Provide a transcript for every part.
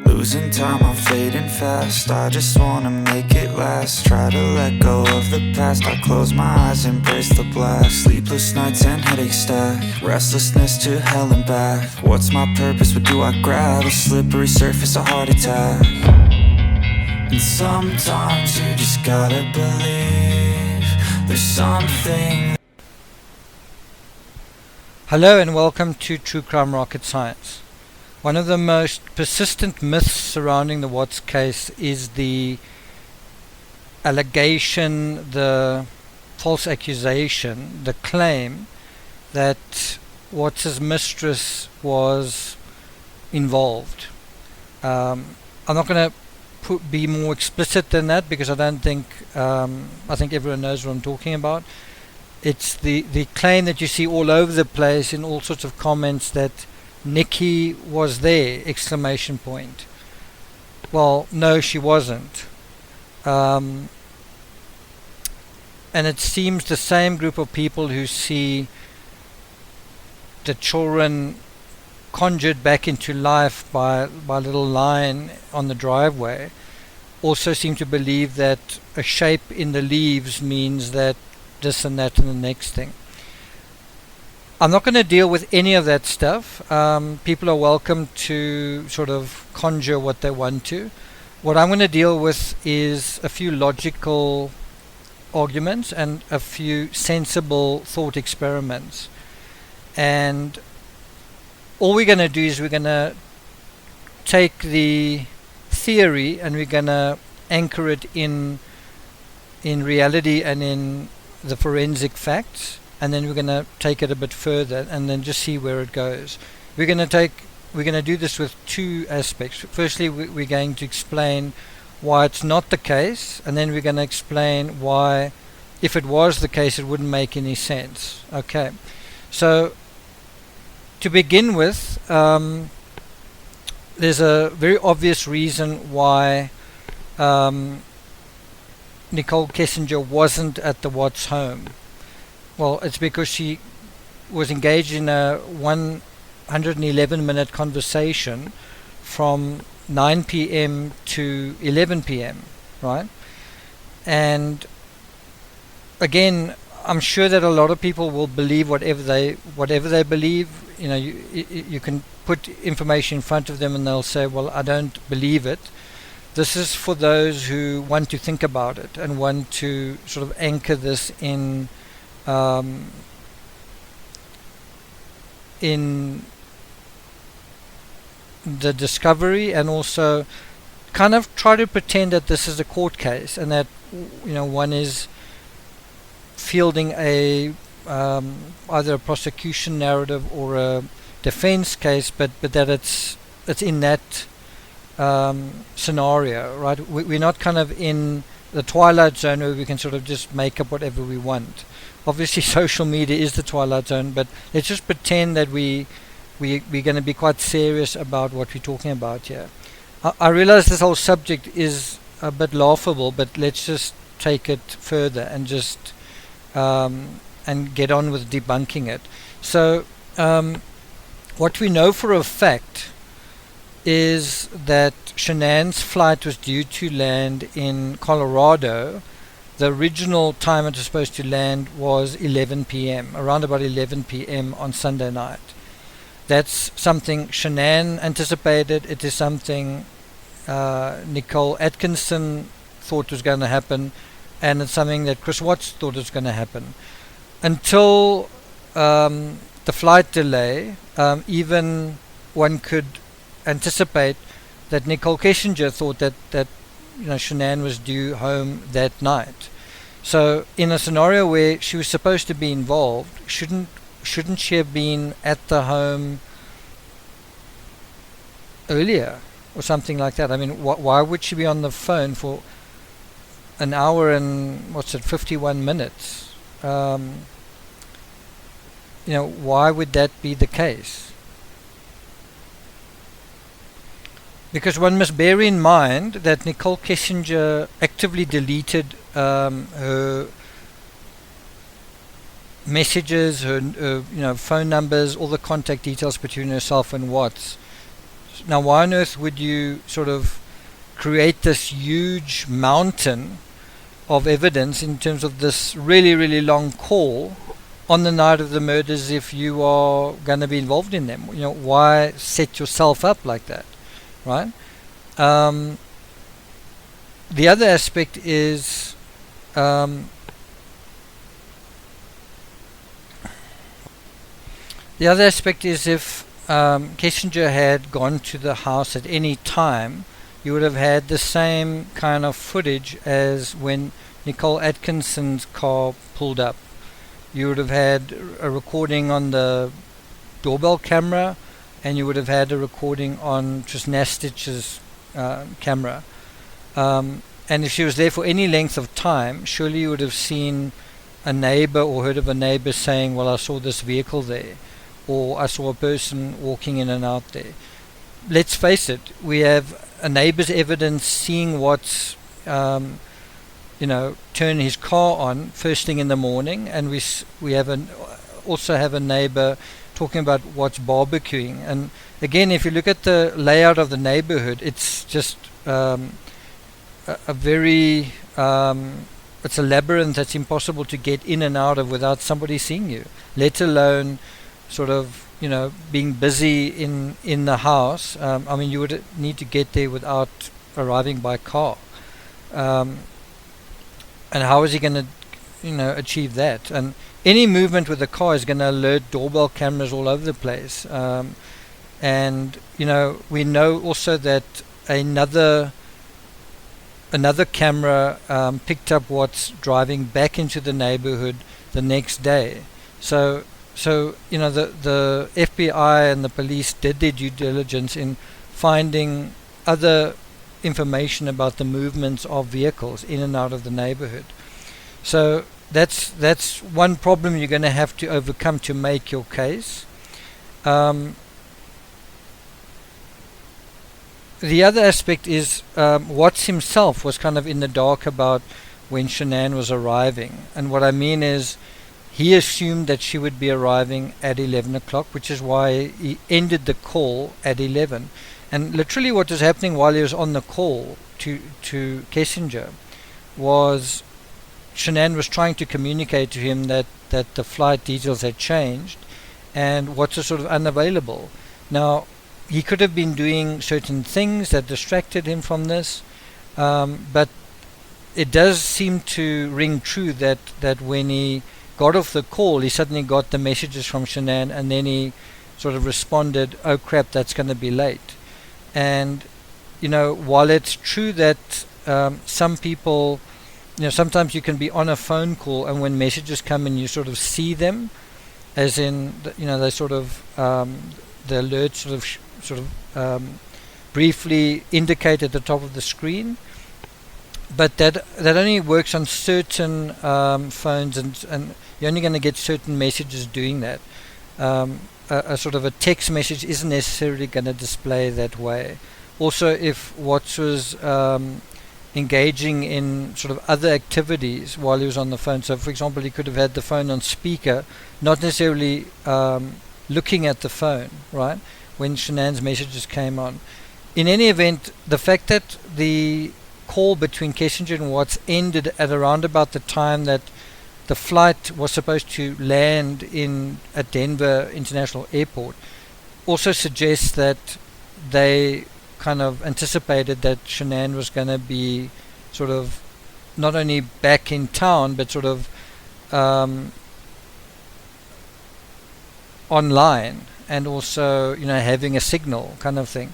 Losing time, I'm fading fast. I just wanna make it last. Try to let go of the past. I close my eyes, embrace the blast. Sleepless nights and headaches stack. Restlessness to hell and back. What's my purpose? What do I grab? A slippery surface, a heart attack. And sometimes you just gotta believe there's something. Hello and welcome to True Crime Rocket Science. One of the most persistent myths surrounding the Watts case is the allegation, the false accusation, the claim that Watts's mistress was involved. I'm not going to be more explicit than that because I think everyone knows what I'm talking about. It's the claim that you see all over the place in all sorts of comments that Nikki was there, exclamation point. Well, no, she wasn't. And it seems the same group of people who see the children conjured back into life by a little line on the driveway also seem to believe that a shape in the leaves means that this and that and the next thing. I'm not going to deal with any of that stuff. People are welcome to sort of conjure what they want to. What I'm going to deal with is a few logical arguments and a few sensible thought experiments. And all we're going to do is we're going to take the theory and we're going to anchor it in reality and in the forensic facts. And then we're going to take it a bit further and then just see where it goes. We're going to do this with two aspects. Firstly, we're going to explain why it's not the case, and then we're going to explain why, if it was the case, it wouldn't make any sense. Okay, so to begin with, there's a very obvious reason why Nichol Kessinger wasn't at the Watts home. Well, it's because she was engaged in a 111-minute conversation from 9 p.m. to 11 p.m., right? And again, I'm sure that a lot of people will believe whatever they believe. You know, you can put information in front of them and they'll say, well, I don't believe it. This is for those who want to think about it and want to sort of anchor this in the discovery, and also kind of try to pretend that this is a court case and that one is fielding a either a prosecution narrative or a defense case, but that it's in that scenario, right? We're not kind of in the twilight zone where we can sort of just make up whatever we want. Obviously social media is the twilight zone, but let's just pretend that we're going to be quite serious about what we're talking about here. I realize this whole subject is a bit laughable, but let's just take it further and just and get on with debunking it. So what we know for a fact is that Shanann's flight was due to land in Colorado. The original time it was supposed to land was 11 p.m., around about 11 p.m. on Sunday night. That's something Shanann anticipated. It is something Nicole Atkinson thought was going to happen, and it's something that Chris Watts thought was going to happen. Until the flight delay, even one could anticipate that Nichol Kessinger thought that Shanann was due home that night. So in a scenario where she was supposed to be involved, shouldn't she have been at the home earlier or something like that? I mean, why would she be on the phone for an hour and 51 minutes? Why would that be the case? Because one must bear in mind that Nichol Kessinger actively deleted her messages, her phone numbers, all the contact details between herself and Watts. Now, why on earth would you sort of create this huge mountain of evidence in terms of this really, really long call on the night of the murders if you are going to be involved in them? Why set yourself up like that, right? The other aspect is if Kessinger had gone to the house at any time, you would have had the same kind of footage as when Nicole Atkinson's car pulled up. You would have had a recording on the doorbell camera, and you would have had a recording on Trisnastich's camera. And if she was there for any length of time, surely you would have seen a neighbor or heard of a neighbor saying, well, I saw this vehicle there, or I saw a person walking in and out there. Let's face it, we have a neighbor's evidence seeing Watts turn his car on first thing in the morning, and we also have a neighbor talking about Watts barbecuing. And again, if you look at the layout of the neighborhood, it's just a very it's a labyrinth that's impossible to get in and out of without somebody seeing you, let alone sort of being busy in the house. You would need to get there without arriving by car, and how is he going to achieve that? And any movement with the car is going to alert doorbell cameras all over the place. And we know also that another camera picked up Watts driving back into the neighborhood the next day. So the FBI and the police did their due diligence in finding other information about the movements of vehicles in and out of the neighborhood. So that's one problem you're going to have to overcome to make your case. The other aspect is Watts himself was kind of in the dark about when Shanann was arriving. And what I mean is, he assumed that she would be arriving at 11 o'clock, which is why he ended the call at 11. And literally what was happening while he was on the call to Kessinger was Shanann was trying to communicate to him that the flight details had changed and Watts was sort of unavailable. Now, he could have been doing certain things that distracted him from this, but it does seem to ring true that when he got off the call, he suddenly got the messages from Shanann, and then he sort of responded, oh crap, that's going to be late. And while it's true that some people, sometimes you can be on a phone call, and when messages come in, you sort of see them, as in they sort of the alert sort of briefly indicate at the top of the screen. But that only works on certain phones, and you're only going to get certain messages doing that. A sort of a text message isn't necessarily going to display that way. Also, if Watts was engaging in sort of other activities while he was on the phone, so for example, he could have had the phone on speaker, not necessarily looking at the phone, right, when Shanann's messages came on. In any event, the fact that the call between Kessinger and Watts ended at around about the time that the flight was supposed to land at Denver International Airport also suggests that they kind of anticipated that Shanann was going to be sort of not only back in town but sort of online, and also having a signal kind of thing.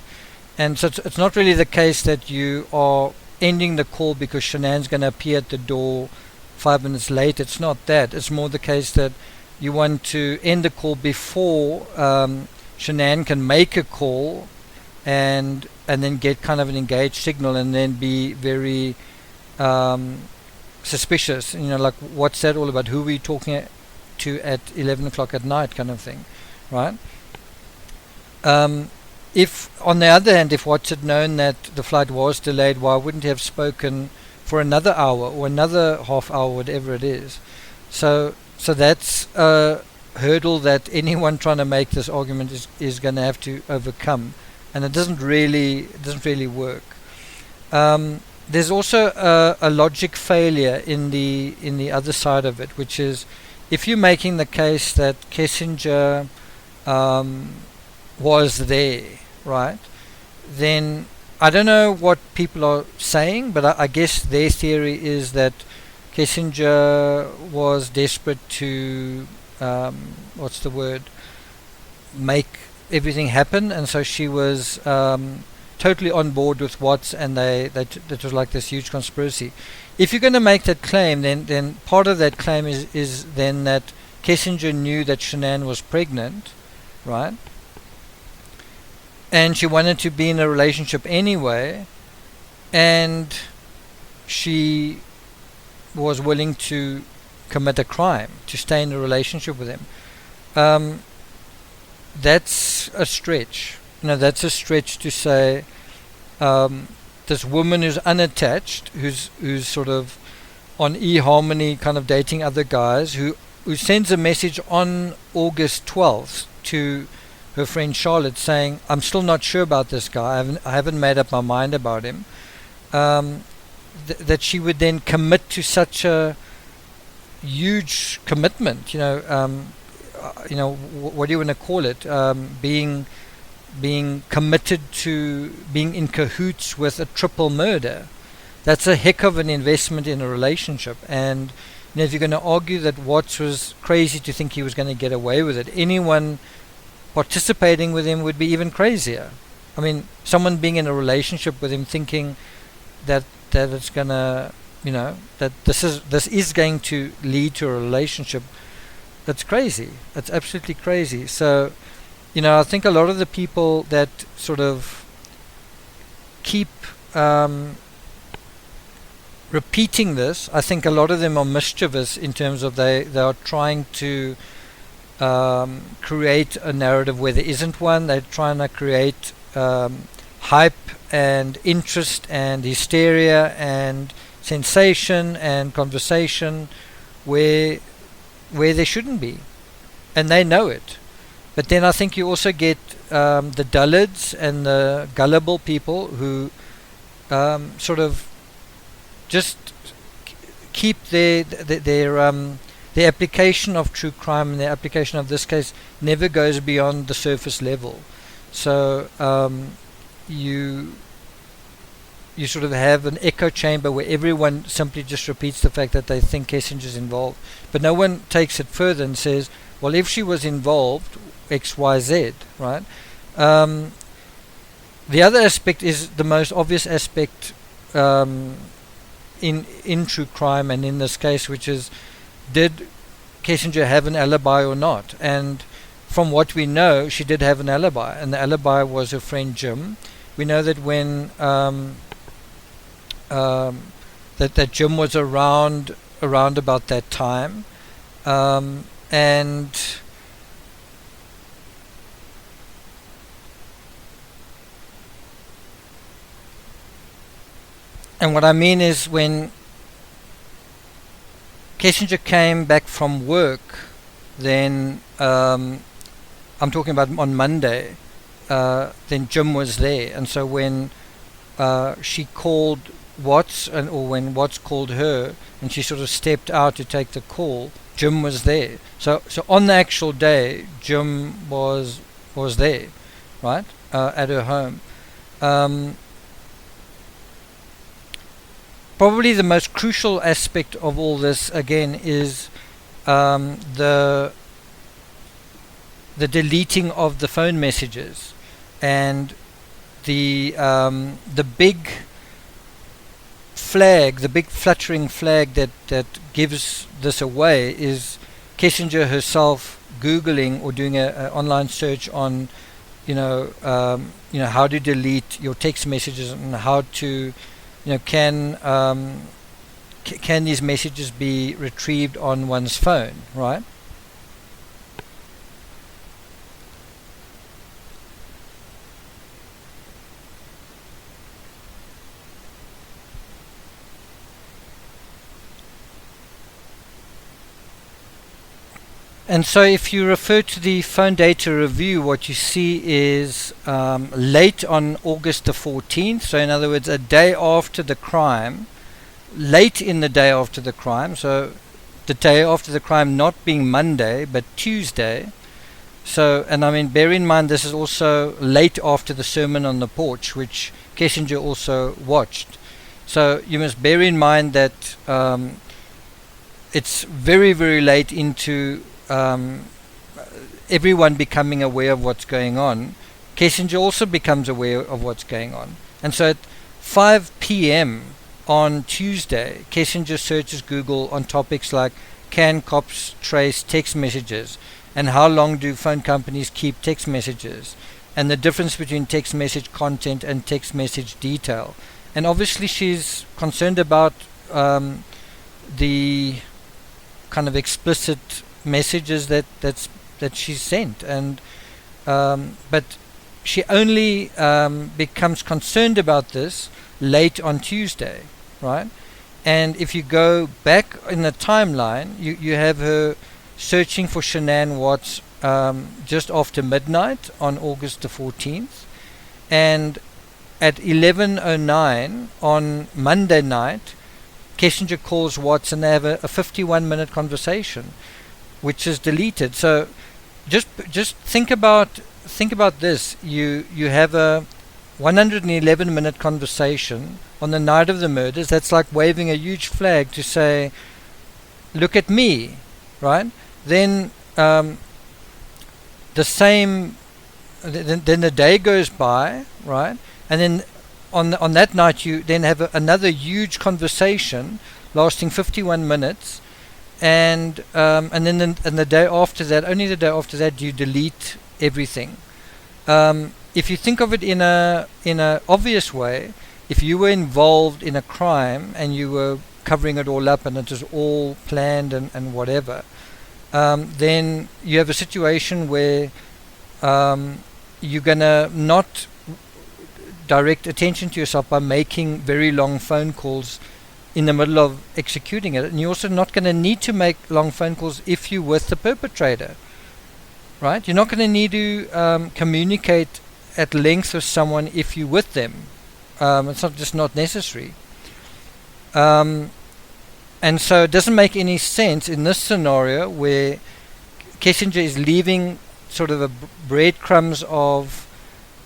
And so it's not really the case that you are ending the call because Shanann's going to appear at the door 5 minutes late. It's not that. It's more the case that you want to end the call before Shanann can make a call and then get kind of an engaged signal, and then be very suspicious, like, what's that all about, who are we talking to at 11 o'clock at night kind of thing, right? If, on the other hand, if Watts had known that the flight was delayed, why wouldn't he have spoken for another hour or another half hour, whatever it is? So So that's a hurdle that anyone trying to make this argument is going to have to overcome, and it doesn't really work. There's also a logic failure in the other side of it, which is if you're making the case that Kessinger was there, right? Then I don't know what people are saying, but I guess their theory is that Kessinger was desperate to what's the word? Make everything happen, and so she was totally on board with Watts, and that was like this huge conspiracy. If you're going to make that claim, then part of that claim is then that Kessinger knew that Shanann was pregnant, right? And she wanted to be in a relationship anyway, and she was willing to commit a crime to stay in a relationship with him. That's a stretch. That's a stretch to say this woman who's unattached, who's sort of on eHarmony, kind of dating other guys, who sends a message on August 12th to her friend Charlotte saying, "I'm still not sure about this guy. I haven't made up my mind about him." That she would then commit to such a huge commitment. What do you want to call it? Being committed to being in cahoots with a triple murder. That's a heck of an investment in a relationship. And if you're going to argue that Watts was crazy to think he was going to get away with it, anyone participating with him would be even crazier. I mean, someone being in a relationship with him thinking that it's gonna, that this is going to lead to a relationship, that's crazy. That's absolutely crazy. So, I think a lot of the people that sort of keep repeating this, I think a lot of them are mischievous in terms of they are trying to create a narrative where there isn't one. They're trying to create hype and interest and hysteria and sensation and conversation where there shouldn't be, and they know it. But then I think you also get the dullards and the gullible people who sort of just keep their application of true crime, and their application of this case never goes beyond the surface level. So you sort of have an echo chamber where everyone simply just repeats the fact that they think Kessinger's involved, but no one takes it further and says, well, if she was involved, XYZ, right? The other aspect is the most obvious aspect in true crime and in this case, which is, did Kessinger have an alibi or not? And from what we know, she did have an alibi, and the alibi was her friend Jim. We know that when that Jim was around about that time, and what I mean is when Kessinger came back from work, then I'm talking about on Monday, then Jim was there, and so when she called Watts, or when Watts called her, and she sort of stepped out to take the call, Jim was there. So on the actual day, Jim was there, right, at her home. Probably the most crucial aspect of all this, again, is the deleting of the phone messages, and the big flag, the big fluttering flag that gives this away is Kessinger herself Googling or doing a online search on, how to delete your text messages, and how to, can these messages be retrieved on one's phone, right? And so if you refer to the phone data review, what you see is late on August the 14th, so in other words, a day after the crime, late in the day after the crime, so the day after the crime not being Monday, but Tuesday. So, and I mean, bear in mind, this is also late after the Sermon on the Porch, which Kessinger also watched. So you must bear in mind that it's very, very late into everyone becoming aware of what's going on. Kessinger also becomes aware of what's going on. And so at 5 p.m. on Tuesday, Kessinger searches Google on topics like, can cops trace text messages? And how long do phone companies keep text messages? And the difference between text message content and text message detail. And obviously she's concerned about the kind of explicit messages that she's sent, and but she only becomes concerned about this late on Tuesday, right? And if you go back in the timeline, you have her searching for Shanann Watts just after midnight on August the 14th, and at 11:09 on Monday night, Kessinger calls Watts and they have a 51-minute conversation, which is deleted. So just think about this. You have a 111-minute conversation on the night of the murders. That's like waving a huge flag to say, look at me, right? Then the day goes by, right? And then on that night you then have another huge conversation lasting 51 minutes, and then the day after that, only the day after that, you delete everything. If you think of it in a obvious way, if you were involved in a crime and you were covering it all up and it was all planned and whatever, then you have a situation where you're gonna not direct attention to yourself by making very long phone calls in the middle of executing it, and you're also not going to need to make long phone calls if you're with the perpetrator, right? You're not going to need to communicate at length with someone if you're with them. It's not necessary. And so it doesn't make any sense in this scenario where Kessinger is leaving sort of breadcrumbs of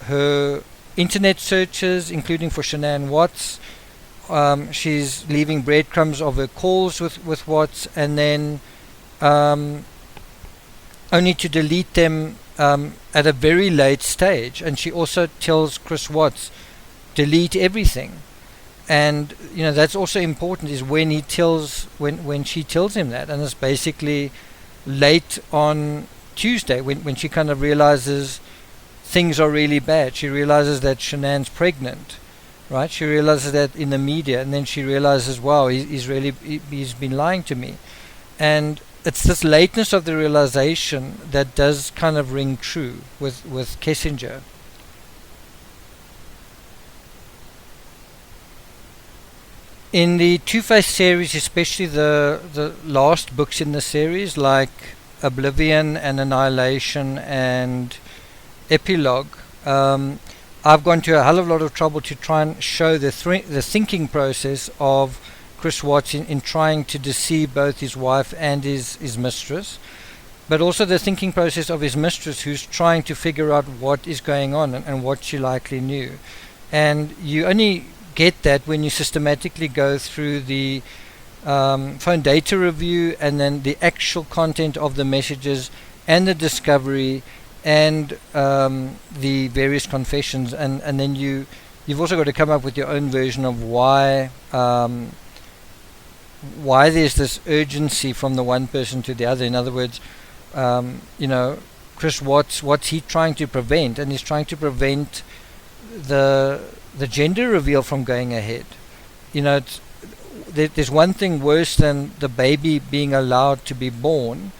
her internet searches, including for Shanann Watts. She's leaving breadcrumbs of her calls with Watts, and then only to delete them at a very late stage. And she also tells Chris Watts, delete everything. And that's also important, is when he tells when she tells him that, and it's basically late on Tuesday when she kind of realizes things are really bad. She realizes that Shanann's pregnant, right? She realizes that in the media, and then she realizes, wow, he's been lying to me. And it's this lateness of the realization that does kind of ring true with Kessinger. In the Two-Face series, especially the last books in the series, like Oblivion and Annihilation and Epilogue, I've gone to a hell of a lot of trouble to try and show the thinking process of Chris Watts in trying to deceive both his wife and his mistress, but also the thinking process of his mistress, who's trying to figure out what is going on and what she likely knew. And you only get that when you systematically go through the phone data review, and then the actual content of the messages and the discovery and the various confessions, and then you've also got to come up with your own version of why there's this urgency from the one person to the other. In other words, Chris Watts, what's he trying to prevent? And he's trying to prevent the gender reveal from going ahead. There's one thing worse than the baby being allowed to be born.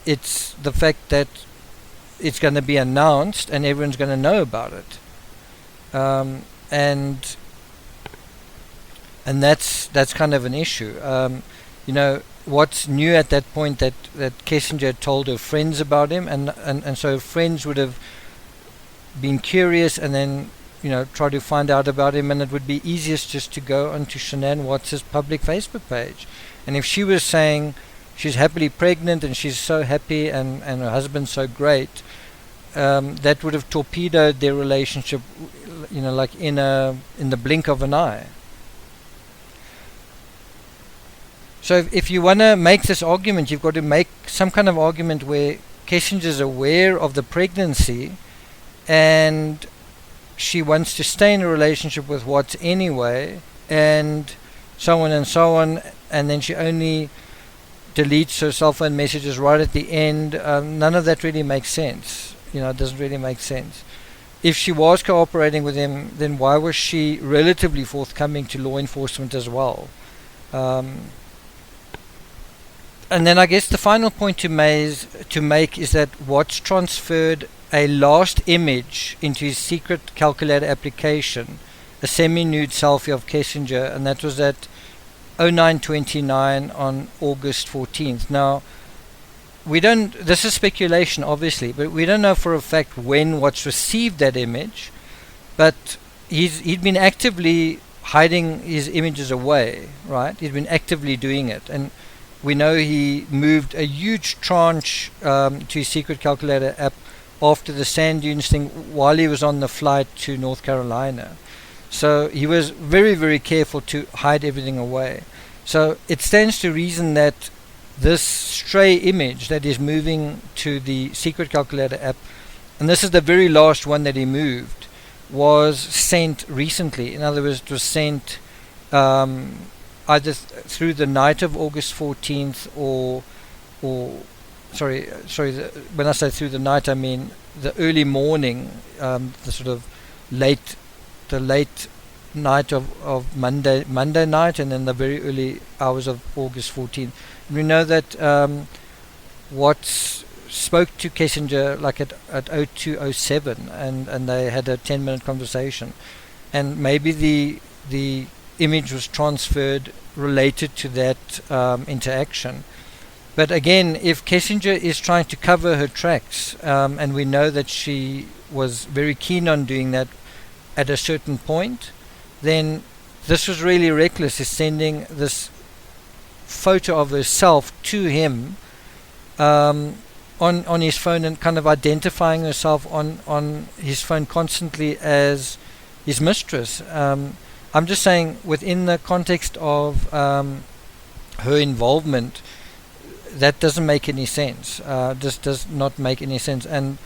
It's the fact that it's going to be announced and everyone's going to know about it, and that's kind of an issue. what's new at that point that Kessinger had told her friends about him, and so friends would have been curious and then try to find out about him, and it would be easiest just to go onto Shanann Watts' public Facebook page. And if she was saying she's happily pregnant and she's so happy and her husband's so great, that would have torpedoed their relationship, like in the blink of an eye. So if you want to make this argument, you've got to make some kind of argument where Kessinger's aware of the pregnancy and she wants to stay in a relationship with Watts anyway, and so on, and then she only deletes her cell phone messages right at the end. None of that really makes sense. It doesn't really make sense. If she was cooperating with him, then why was she relatively forthcoming to law enforcement as well? And then I guess the final point to make is that Watts transferred a last image into his secret calculator application, a semi-nude selfie of Kessinger, and that was at 09:29 on August 14th. Now, this is speculation obviously, but we don't know for a fact when Watts received that image, but he'd been actively hiding his images away, right? He'd been actively doing it, and we know he moved a huge tranche to his secret calculator app after the sand dunes thing while he was on the flight to North Carolina. So he was very, very careful to hide everything away. So it stands to reason that this stray image that is moving to the secret calculator app, and this is the very last one that he moved, was sent recently. In other words, it was sent either through the night of August 14th or when I say through the night, I mean the early morning, the sort of late night of Monday night, and then the very early hours of August 14th. And we know that Watts spoke to Kessinger like at 02:07, and they had a 10-minute conversation, and maybe the image was transferred related to that interaction. But again, if Kessinger is trying to cover her tracks, and we know that she was very keen on doing that at a certain point, then this was really reckless, is sending this photo of herself to him on his phone, and kind of identifying herself on his phone constantly as his mistress. I'm just saying, within the context of her involvement, that doesn't make any sense. This does not make any sense. And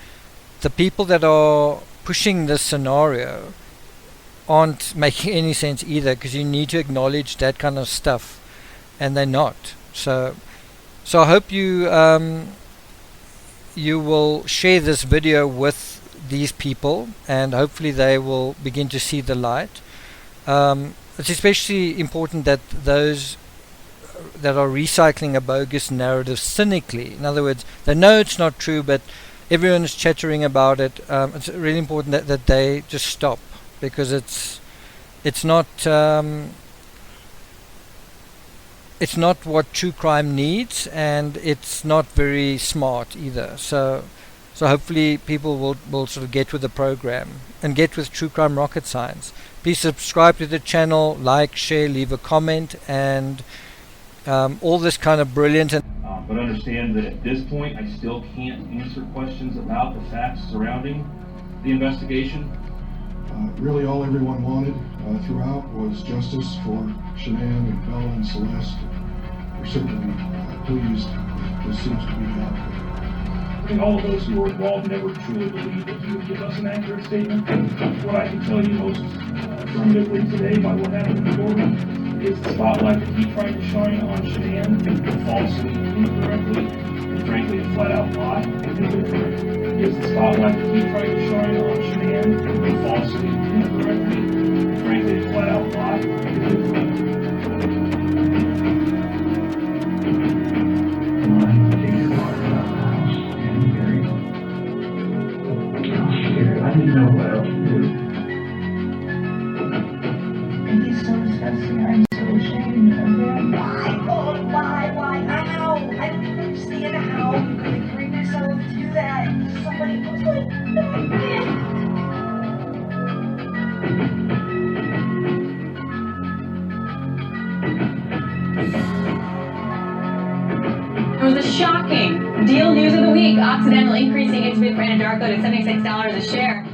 the people that are pushing this scenario aren't making any sense either, because you need to acknowledge that kind of stuff, and they're not. So I hope you will share this video with these people, and hopefully they will begin to see the light. It's especially important that those that are recycling a bogus narrative cynically, in other words, they know it's not true, but everyone is chattering about it. It's really important that they just stop, because it's not what true crime needs, and it's not very smart either. So hopefully people will sort of get with the program and get with True Crime Rocket Science. Please subscribe to the channel, like, share, leave a comment, and all this kind of brilliant. But understand that at this point, I still can't answer questions about the facts surrounding the investigation. Really all everyone wanted throughout was justice for Shanann and Bella and Celeste. We're certainly pleased that this seems to be the outcome. I think all of those who were involved never truly believed that he would give us an accurate statement. What I can tell you most affirmatively today by what happened in court is the spotlight that he tried to shine on Shanann falsely, incorrectly, and frankly a flat-out lie. Is the spotlight that he tried to shine on Shanann falsely, incorrectly, and frankly a flat-out lie. I didn't know what else to do. And he's so disgusting. I'm so ashamed of him. Why? It was a shocking deal news of the week. Occidental increasing its bid for Anadarko to $76 a share.